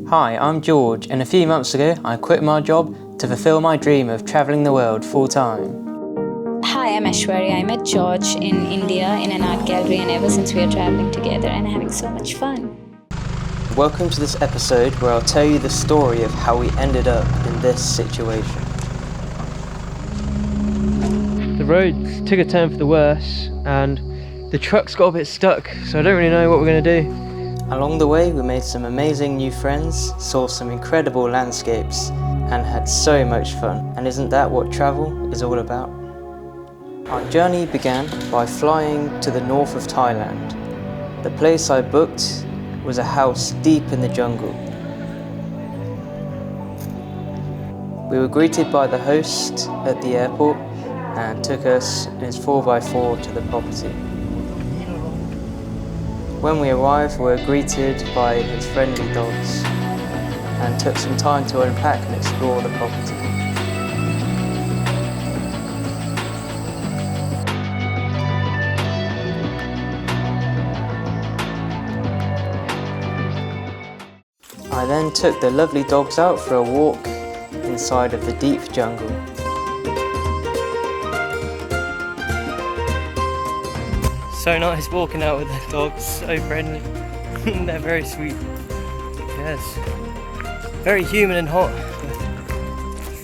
Hi, I'm George, and a few months ago I quit my job to fulfill my dream of travelling the world full-time. Hi, I'm Aishwarya. I met George in India in an art gallery, and ever since we are travelling together and having so much fun. Welcome to this episode where I'll tell you the story of how we ended up in this situation. The road took a turn for the worse and the truck's got a bit stuck, so I don't really know what we're going to do. Along the way we made some amazing new friends, saw some incredible landscapes and had so much fun. And isn't that what travel is all about? Our journey began by flying to the north of Thailand. The place I booked was a house deep in the jungle. We were greeted by the host at the airport and took us in his 4x4 to the property. When we arrived, we were greeted by his friendly dogs and took some time to unpack and explore the property. I then took the lovely dogs out for a walk inside of the deep jungle. So nice walking out with the dogs, so friendly. They're very sweet. Yes. Very humid and hot.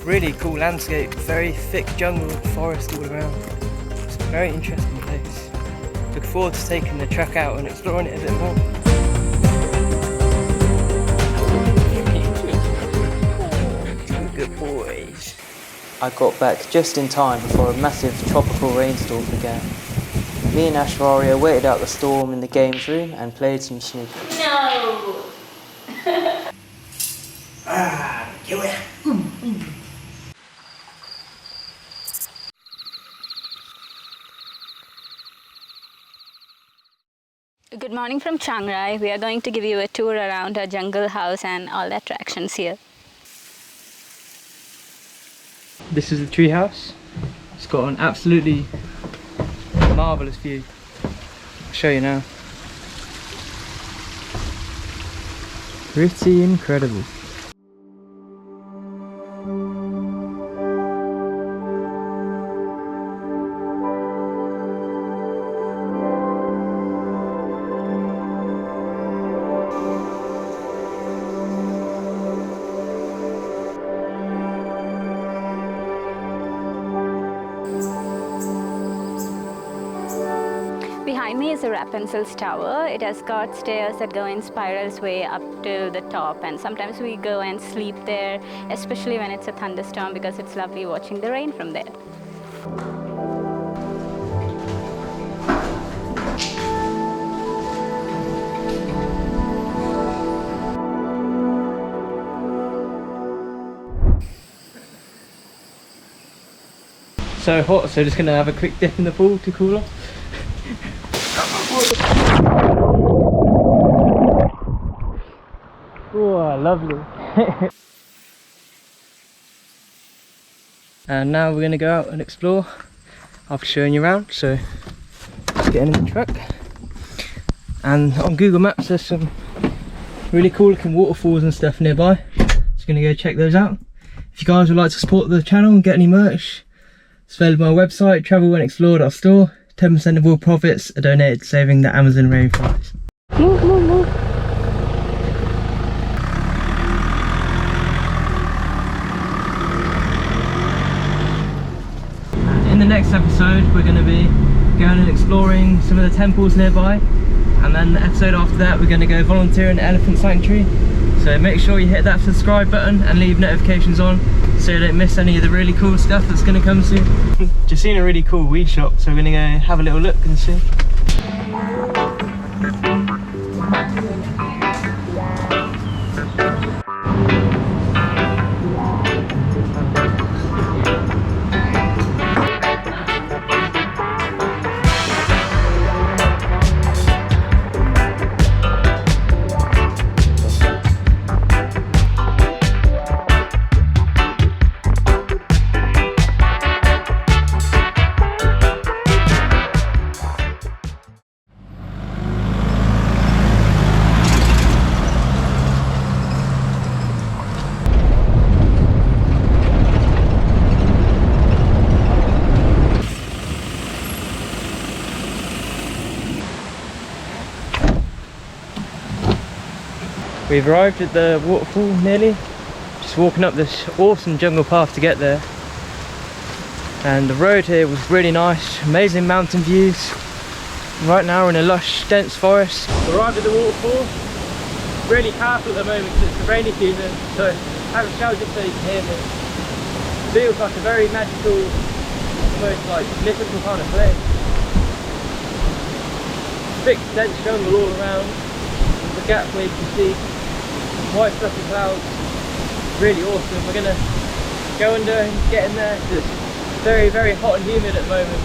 Really cool landscape, very thick jungle, forest all around. It's a very interesting place. Look forward to taking the truck out and exploring it a bit more. Good boys. I got back just in time before a massive tropical rainstorm began. Me and Aishwarya waited out the storm in the games room and played some snooker. No! Good morning from Chiang Rai. We are going to give you a tour around our jungle house and all the attractions here. This is the tree house. It's got an absolutely marvellous view. I'll show you now. Pretty incredible. Behind me is a Rapunzel's tower. It has got stairs that go in spirals way up to the top, and sometimes we go and sleep there, especially when it's a thunderstorm, because it's lovely watching the rain from there. So hot, so just gonna have a quick dip in the pool to cool off. Oh, lovely. And now we're going to go out and explore after showing you around, so let's get in the truck. And on Google Maps there's some really cool looking waterfalls and stuff nearby, so going to go check those out. If you guys would like to support the channel and get any merch, it's available on my website, travelandexplore.store. 10% of all profits are donated to saving the Amazon rainforest. In the next episode we're going to be going and exploring some of the temples nearby, and then the episode after that we're going to go volunteer in the elephant sanctuary. So make sure you hit that subscribe button and leave notifications on so you don't miss any of the really cool stuff that's going to come soon. Just seen a really cool weed shop, so we're going to go have a little look and see. We've arrived at the waterfall nearly. Just walking up this awesome jungle path to get there. And the road here was really nice, amazing mountain views. Right now we're in a lush, dense forest. We arrived at the waterfall. Really powerful at the moment because it's the rainy season, so I haven't shouted so you can hear me. It feels like a very magical, almost like mythical kind of place. Thick, dense jungle all around. There's a gap where you can see white fluffy clouds. Really awesome. We're gonna go under and get in there. It's very, very hot and humid at the moment.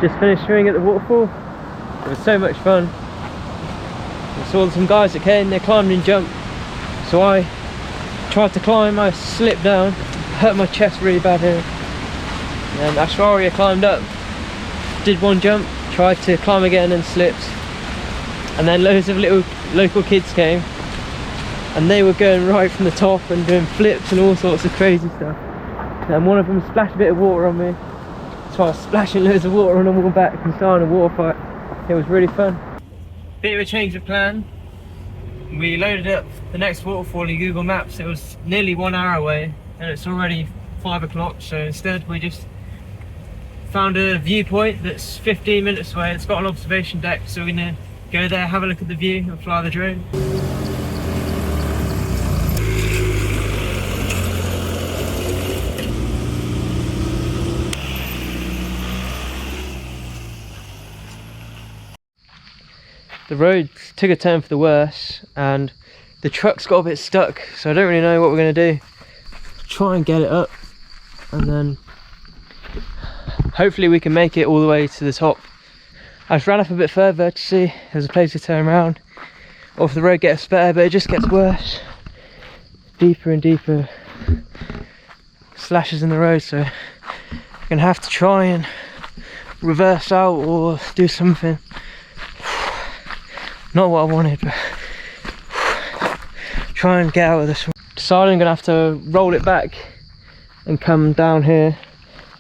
Just finished swimming at the waterfall. It was so much fun. I saw some guys that came, they climbed and jumped. So I tried to climb, I slipped down, hurt my chest really bad here. And Ashwarya climbed up, did one jump, tried to climb again and slipped. And then loads of little local kids came and they were going right from the top and doing flips and all sorts of crazy stuff. And one of them splashed a bit of water on me. So I was splashing loads of water on them all back and starting a water fight. It was really fun. Bit of a change of plan. We loaded up the next waterfall in Google Maps. It was nearly 1 hour away and it's already 5 o'clock, so instead we just found a viewpoint that's 15 minutes away. It's got an observation deck, so we're gonna go there, have a look at the view and fly the drone. The road took a turn for the worse and the truck's got a bit stuck, so I don't really know what we're going to do. Try and get it up and then hopefully we can make it all the way to the top. I just ran up a bit further to see if there's a place to turn around or if the road gets better, but it just gets worse. Deeper and deeper slashes in the road, so I'm going to have to try and reverse out or do something. Not what I wanted, but try and get out of this one. Decided I'm gonna have to roll it back and come down here.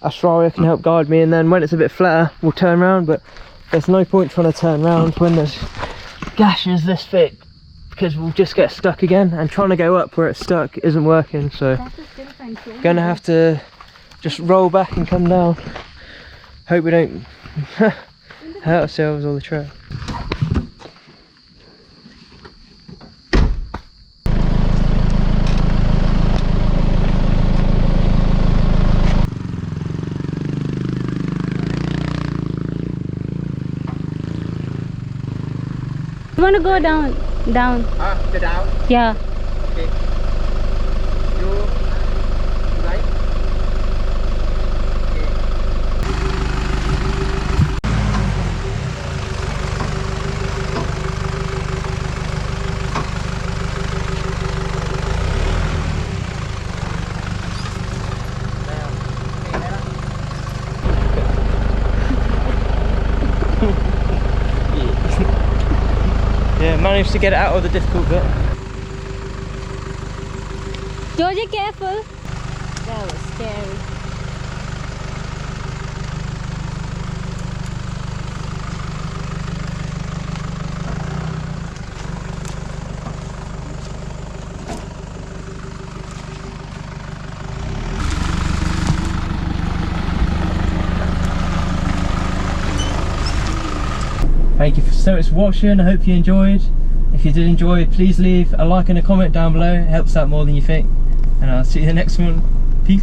Ashwarya can help guide me, and then when it's a bit flatter we'll turn around, but there's no point trying to turn around when there's gashes this thick because we'll just get stuck again, and trying to go up where it's stuck isn't working, so gonna have to just roll back and come down. Hope we don't hurt ourselves or the trail. You want to go down? Down. The down? Yeah. Okay. You right? Yeah, managed to get it out of the difficult bit. Georgie, careful. That was scary. Thank you so much for watching. I hope you enjoyed. If you did enjoy, please leave a like and a comment down below. It helps out more than you think. And I'll see you in the next one. Peace.